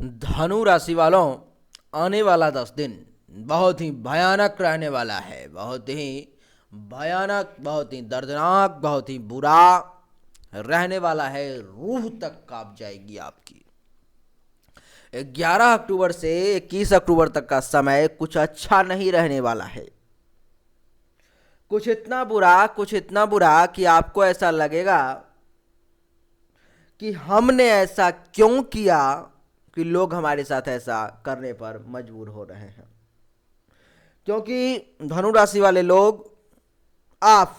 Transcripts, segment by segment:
धनु राशि वालों, आने वाला 10 दिन बहुत ही भयानक रहने वाला है। बहुत ही भयानक, बहुत ही दर्दनाक, बहुत ही बुरा रहने वाला है। रूह तक कांप जाएगी आपकी। 11 अक्टूबर से 21 अक्टूबर तक का समय कुछ अच्छा नहीं रहने वाला है। कुछ इतना बुरा कि आपको ऐसा लगेगा कि हमने ऐसा क्यों किया कि लोग हमारे साथ ऐसा करने पर मजबूर हो रहे हैं। क्योंकि धनु राशि वाले लोग, आप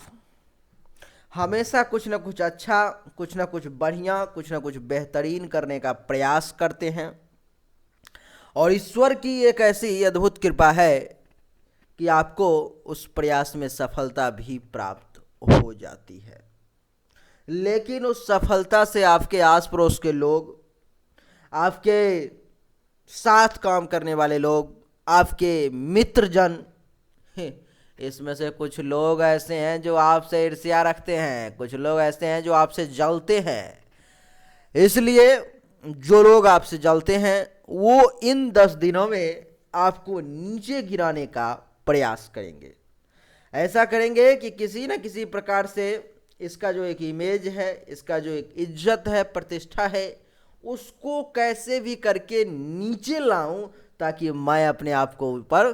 हमेशा कुछ ना कुछ अच्छा, कुछ ना कुछ बढ़िया, कुछ ना कुछ बेहतरीन करने का प्रयास करते हैं। और ईश्वर की एक ऐसी अद्भुत कृपा है कि आपको उस प्रयास में सफलता भी प्राप्त हो जाती है। लेकिन उस सफलता से आपके आस पड़ोस के लोग, आपके साथ काम करने वाले लोग, आपके मित्रजन, इसमें से कुछ लोग ऐसे हैं जो आपसे ईर्ष्या रखते हैं, कुछ लोग ऐसे हैं जो आपसे जलते हैं। इसलिए जो लोग आपसे जलते हैं वो इन 10 दिनों में आपको नीचे गिराने का प्रयास करेंगे। ऐसा करेंगे कि किसी न किसी प्रकार से इसका जो एक इमेज है, इसका जो एक इज्जत है, प्रतिष्ठा है, उसको कैसे भी करके नीचे लाऊं ताकि मैं अपने आप को ऊपर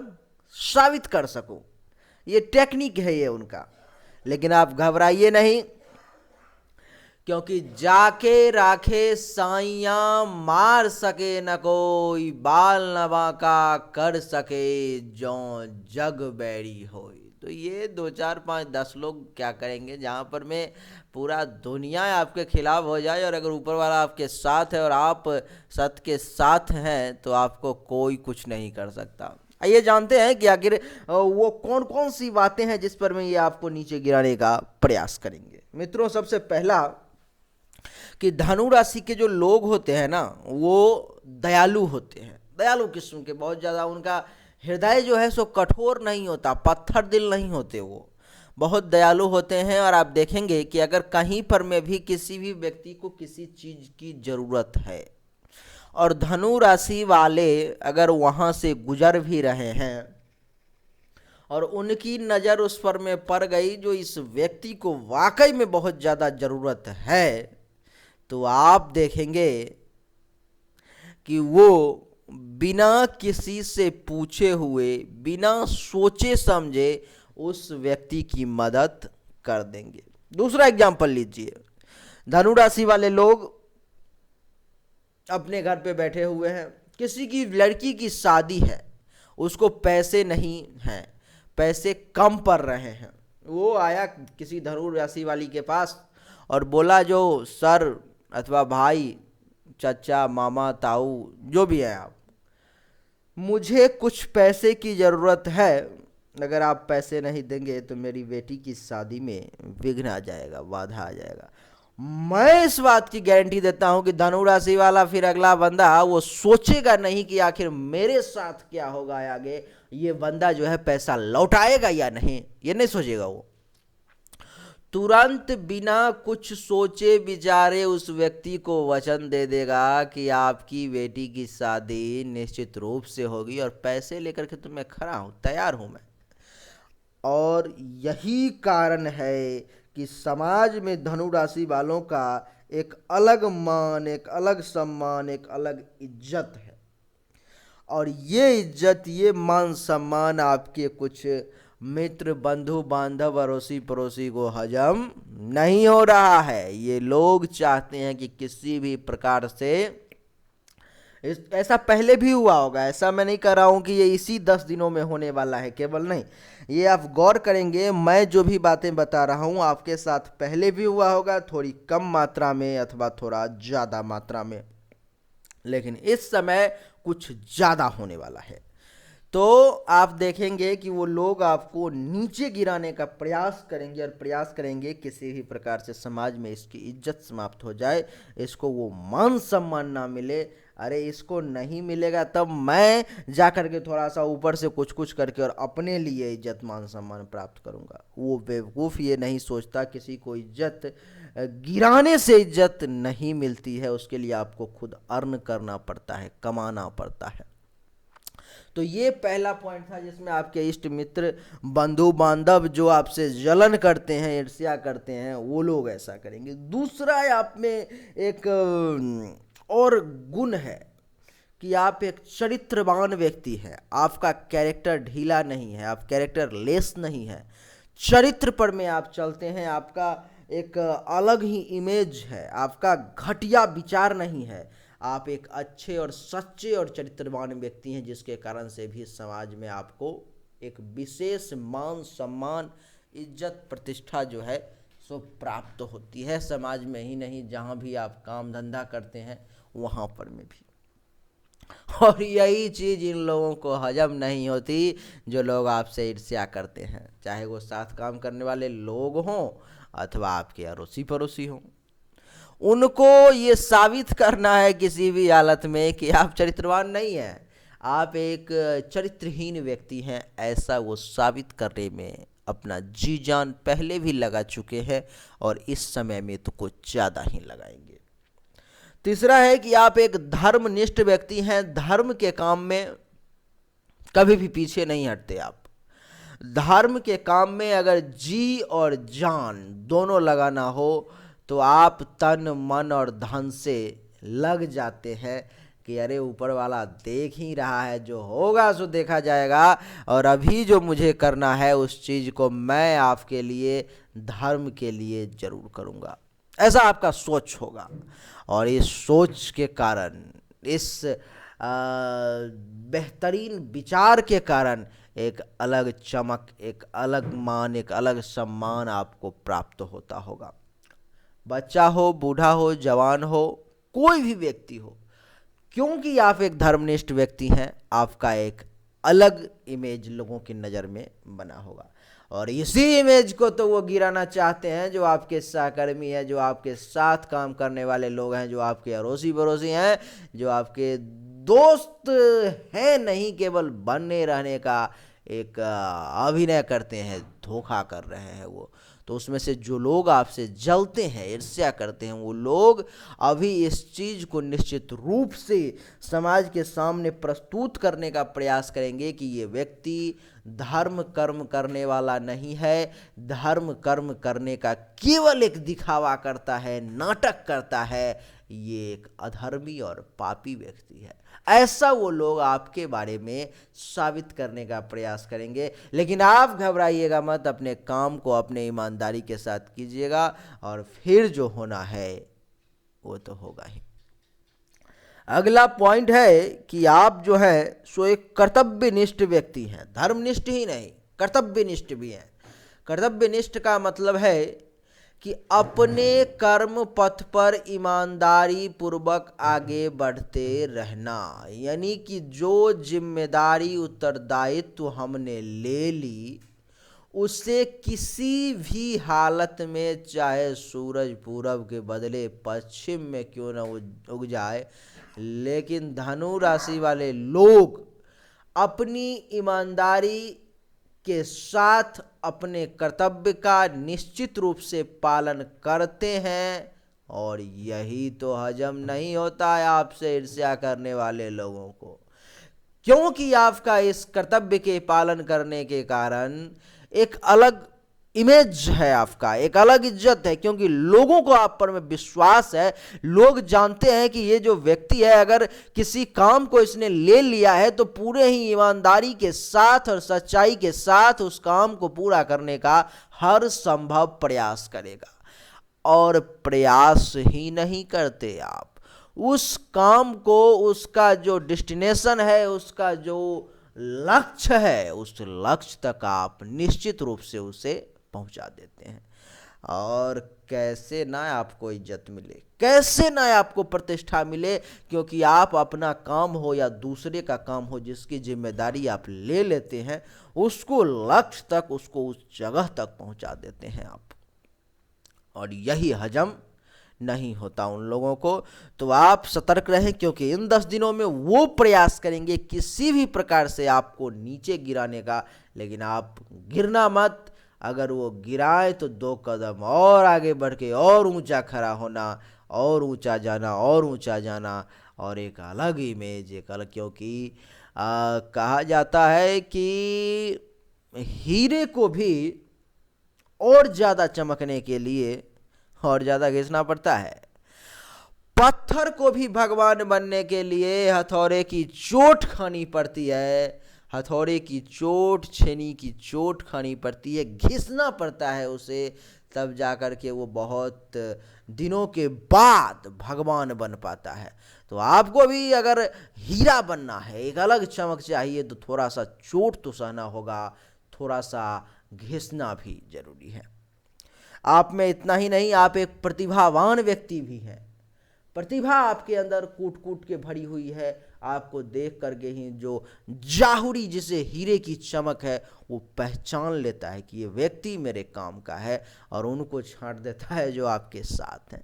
साबित कर सकूं। ये टेक्निक है ये उनका। लेकिन आप घबराइए नहीं, क्योंकि जाके राखे साइयां, मार सके न कोई, बाल न बांका कर सके जो जग बैरी होई। तो ये 2 4 5 10 लोग क्या करेंगे जहां पर में पूरा दुनिया आपके खिलाफ हो जाए, और अगर ऊपर वाला आपके साथ है और आप सत्य के साथ हैं तो आपको कोई कुछ नहीं कर सकता। आइए जानते हैं कि आखिर वो कौन कौन सी बातें हैं जिस पर में ये आपको नीचे गिराने का प्रयास करेंगे। मित्रों, सबसे पहला कि धनु राशि के जो लोग होते हैं ना, वो दयालु होते हैं। दयालु किस्म के, बहुत ज़्यादा उनका हृदय जो है सो कठोर नहीं होता, पत्थर दिल नहीं होते, वो बहुत दयालु होते हैं। और आप देखेंगे कि अगर कहीं पर में भी किसी भी व्यक्ति को किसी चीज़ की ज़रूरत है और धनु राशि वाले अगर वहाँ से गुजर भी रहे हैं और उनकी नज़र उस पर में पड़ गई जो इस व्यक्ति को वाकई में बहुत ज़्यादा ज़रूरत है, तो आप देखेंगे कि वो बिना किसी से पूछे हुए, बिना सोचे समझे उस व्यक्ति की मदद कर देंगे। दूसरा एग्जाम्पल लीजिए। धनु राशि वाले लोग अपने घर पे बैठे हुए हैं, किसी की लड़की की शादी है, उसको पैसे नहीं हैं, पैसे कम पड़ रहे हैं। वो आया किसी धनु राशि वाली के पास और बोला, जो सर अथवा भाई, चाचा, मामा, ताऊ, जो भी है आप, मुझे कुछ पैसे की ज़रूरत है। अगर आप पैसे नहीं देंगे तो मेरी बेटी की शादी में विघ्न आ जाएगा, बाधा आ जाएगा। मैं इस बात की गारंटी देता हूं कि धनु राशि वाला, फिर अगला बंदा वो सोचेगा नहीं कि आखिर मेरे साथ क्या होगा आगे, ये बंदा जो है पैसा लौटाएगा या नहीं, ये नहीं सोचेगा। वो तुरंत बिना कुछ सोचे विचारे उस व्यक्ति को वचन दे देगा कि आपकी बेटी की शादी निश्चित रूप से होगी और पैसे लेकर के तो मैं खड़ा हूं, तैयार हूं मैं। और यही कारण है कि समाज में धनु राशि वालों का एक अलग मान, एक अलग सम्मान, एक अलग इज्जत है। और ये इज्जत, ये मान सम्मान आपके कुछ मित्र, बंधु बांधव, अड़ोसी पड़ोसी को हजम नहीं हो रहा है। ये लोग चाहते हैं कि किसी भी प्रकार से ऐसा पहले भी हुआ होगा, ऐसा मैं नहीं कर रहा हूं कि ये इसी 10 दिनों में होने वाला है केवल, नहीं। ये आप गौर करेंगे, मैं जो भी बातें बता रहा हूं आपके साथ पहले भी हुआ होगा, थोड़ी कम मात्रा में अथवा थोड़ा ज़्यादा मात्रा में, लेकिन इस समय कुछ ज़्यादा होने वाला है। तो आप देखेंगे कि वो लोग आपको नीचे गिराने का प्रयास करेंगे और प्रयास करेंगे किसी भी प्रकार से समाज में इसकी इज्जत समाप्त हो जाए, इसको वो मान सम्मान ना मिले। अरे इसको नहीं मिलेगा तब मैं जा कर के थोड़ा सा ऊपर से कुछ कुछ करके और अपने लिए इज्जत मान सम्मान प्राप्त करूंगा। वो बेवकूफ़ ये नहीं सोचता किसी को इज्जत गिराने से इज्जत नहीं मिलती है, उसके लिए आपको खुद अर्न करना पड़ता है, कमाना पड़ता है। तो ये पहला पॉइंट था जिसमें आपके इष्ट मित्र, बंधु बांधव जो आपसे जलन करते हैं, ईर्ष्या करते हैं, वो लोग ऐसा करेंगे। दूसरा आप में एक और गुण है कि आप एक चरित्रवान व्यक्ति हैं। आपका कैरेक्टर ढीला नहीं है, आप कैरेक्टर लेस नहीं है, चरित्र पर में आप चलते हैं। आपका एक अलग ही इमेज है, आपका घटिया विचार नहीं है। आप एक अच्छे और सच्चे और चरित्रवान व्यक्ति हैं, जिसके कारण से भी समाज में आपको एक विशेष मान सम्मान, इज्जत, प्रतिष्ठा जो है सो प्राप्त होती है, समाज में ही नहीं, जहाँ भी आप काम धंधा करते हैं वहाँ पर में भी। और यही चीज़ इन लोगों को हजम नहीं होती जो लोग आपसे ईर्ष्या करते हैं, चाहे वो साथ काम करने वाले लोग हों अथवा आपके अड़ोसी पड़ोसी हों। उनको ये साबित करना है किसी भी हालत में कि आप चरित्रवान नहीं हैं, आप एक चरित्रहीन व्यक्ति हैं, ऐसा वो साबित करने में अपना जी जान पहले भी लगा चुके हैं और इस समय में तो कुछ ज़्यादा ही लगाएंगे। तीसरा है कि आप एक धर्मनिष्ठ व्यक्ति हैं, धर्म के काम में कभी भी पीछे नहीं हटते। आप धर्म के काम में अगर जी और जान दोनों लगाना हो तो आप तन मन और धन से लग जाते हैं कि अरे ऊपर वाला देख ही रहा है, जो होगा सो देखा जाएगा, और अभी जो मुझे करना है उस चीज़ को मैं आपके लिए, धर्म के लिए जरूर करूँगा। ऐसा आपका सोच होगा और इस सोच के कारण, इस बेहतरीन विचार के कारण एक अलग चमक, एक अलग मान, एक अलग सम्मान आपको प्राप्त होता होगा। बच्चा हो, बूढ़ा हो, जवान हो, कोई भी व्यक्ति हो, क्योंकि आप एक धर्मनिष्ठ व्यक्ति हैं, आपका एक अलग इमेज लोगों की नज़र में बना होगा। और इसी इमेज को तो वो गिराना चाहते हैं जो आपके सहकर्मी हैं, जो आपके साथ काम करने वाले लोग हैं, जो आपके अड़ोसी पड़ोसी हैं, जो आपके दोस्त हैं, नहीं केवल बनने रहने का एक अभिनय करते हैं, धोखा कर रहे हैं वो। तो उसमें से जो लोग आपसे जलते हैं, ईर्ष्या करते हैं, वो लोग अभी इस चीज़ को निश्चित रूप से समाज के सामने प्रस्तुत करने का प्रयास करेंगे कि ये व्यक्ति धर्म कर्म करने वाला नहीं है, धर्म कर्म करने का केवल एक दिखावा करता है, नाटक करता है, ये एक अधर्मी और पापी व्यक्ति है। ऐसा वो लोग आपके बारे में साबित करने का प्रयास करेंगे। लेकिन आप घबराइएगा मत, अपने काम को अपने ईमानदारी के साथ कीजिएगा और फिर जो होना है वो तो होगा ही। अगला पॉइंट है कि आप जो है सो एक कर्तव्यनिष्ठ व्यक्ति हैं, धर्मनिष्ठ ही नहीं, कर्तव्यनिष्ठ भी हैं। कर्तव्यनिष्ठ का मतलब है कि अपने कर्म पथ पर ईमानदारी पूर्वक आगे बढ़ते रहना, यानी कि जो जिम्मेदारी उत्तरदायित्व हमने ले ली उससे किसी भी हालत में, चाहे सूरज पूरब के बदले पश्चिम में क्यों न उग जाए, लेकिन धनु राशि वाले लोग अपनी ईमानदारी के साथ अपने कर्तव्य का निश्चित रूप से पालन करते हैं। और यही तो हजम नहीं होता है आपसे ईर्ष्या करने वाले लोगों को, क्योंकि आपका इस कर्तव्य के पालन करने के कारण एक अलग इमेज है, आपका एक अलग इज्जत है, क्योंकि लोगों को आप पर में विश्वास है। लोग जानते हैं कि ये जो व्यक्ति है, अगर किसी काम को इसने ले लिया है तो पूरे ही ईमानदारी के साथ और सच्चाई के साथ उस काम को पूरा करने का हर संभव प्रयास करेगा। और प्रयास ही नहीं करते आप, उस काम को, उसका जो डेस्टिनेशन है, उसका जो लक्ष्य है, उस लक्ष्य तक आप निश्चित रूप से उसे पहुंचा देते हैं। और कैसे ना आपको इज्जत मिले, कैसे ना आपको प्रतिष्ठा मिले, क्योंकि आप अपना काम हो या दूसरे का काम हो, जिसकी जिम्मेदारी आप ले लेते हैं, उसको लक्ष्य तक, उसको उस जगह तक पहुंचा देते हैं आप। और यही हजम नहीं होता उन लोगों को। तो आप सतर्क रहें, क्योंकि इन 10 दिनों में वो प्रयास करेंगे किसी भी प्रकार से आपको नीचे गिराने का, लेकिन आप गिरना मत। अगर वो गिराए तो 2 कदम और आगे बढ़ के और ऊंचा खड़ा होना, और ऊंचा जाना, और ऊंचा जाना, और एक अलग इमेज, एक अलग, क्योंकि कहा जाता है कि हीरे को भी और ज़्यादा चमकने के लिए और ज़्यादा घिसना पड़ता है। पत्थर को भी भगवान बनने के लिए हथौड़े की चोट खानी पड़ती है, हथौड़े की चोट, छेनी की चोट खानी पड़ती है, घिसना पड़ता है उसे, तब जाकर के वो बहुत दिनों के बाद भगवान बन पाता है। तो आपको भी अगर हीरा बनना है, एक अलग चमक चाहिए, तो थोड़ा सा चोट तो सहना होगा, थोड़ा सा घिसना भी जरूरी है। आप में इतना ही नहीं, आप एक प्रतिभावान व्यक्ति भी हैं। प्रतिभा आपके अंदर कूट कूट के भरी हुई है। आपको देख करके ही जो जाहुरी, जिसे हीरे की चमक है, वो पहचान लेता है कि ये व्यक्ति मेरे काम का है, और उनको छांट देता है जो आपके साथ हैं।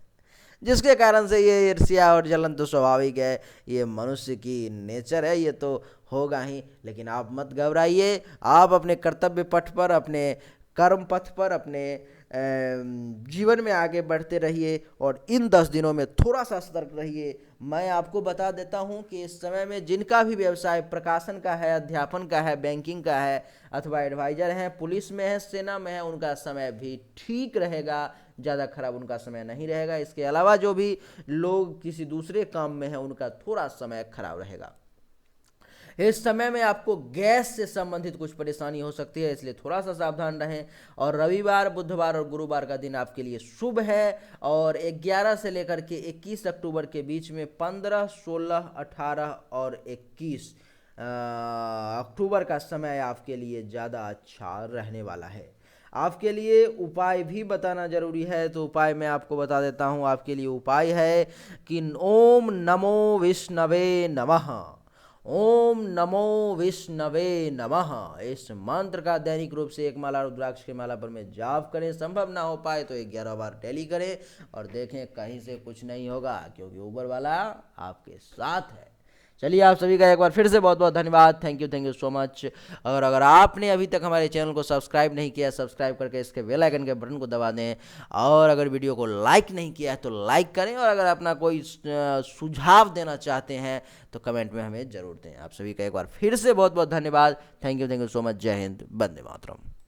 जिसके कारण से ये ईर्ष्या और जलन तो स्वाभाविक है, ये मनुष्य की नेचर है, ये तो होगा ही। लेकिन आप मत घबराइए, आप अपने कर्तव्य पथ पर, अपने कर्म पथ पर, अपने जीवन में आगे बढ़ते रहिए, और इन 10 दिनों में थोड़ा सा सतर्क रहिए। मैं आपको बता देता हूं कि इस समय में जिनका भी व्यवसाय प्रकाशन का है, अध्यापन का है, बैंकिंग का है, अथवा एडवाइजर हैं, पुलिस में है, सेना में है, उनका समय भी ठीक रहेगा, ज़्यादा खराब उनका समय नहीं रहेगा। इसके अलावा जो भी लोग किसी दूसरे काम में हैं, उनका थोड़ा समय खराब रहेगा। इस समय में आपको गैस से संबंधित कुछ परेशानी हो सकती है, इसलिए थोड़ा सा सावधान रहें। और रविवार, बुधवार और गुरुवार का दिन आपके लिए शुभ है, और 11 से लेकर के 21 अक्टूबर के बीच में 15, 16, 18 और 21 अक्टूबर का समय आपके लिए ज़्यादा अच्छा रहने वाला है। आपके लिए उपाय भी बताना जरूरी है, तो उपाय मैं आपको बता देता हूँ। आपके लिए उपाय है कि ओम नमो विष्णवे नमः, ओम नमो विष्णवे नमः, इस मंत्र का दैनिक रूप से 1 माला रुद्राक्ष की माला पर में जाप करें। संभव ना हो पाए तो 11 बार टैली करें, और देखें कहीं से कुछ नहीं होगा, क्योंकि ऊपर वाला आपके साथ है। चलिए, आप सभी का एक बार फिर से बहुत बहुत धन्यवाद। Thank you so much. और अगर आपने अभी तक हमारे चैनल को सब्सक्राइब नहीं किया, सब्सक्राइब करके इसके बेल आइकन के बटन को दबा दें, और अगर वीडियो को लाइक नहीं किया है तो लाइक करें, और अगर अपना कोई सुझाव देना चाहते हैं तो कमेंट में हमें ज़रूर दें। आप सभी का एक बार फिर से बहुत बहुत धन्यवाद। Thank you so much. जय हिंद, वंदे मातरम।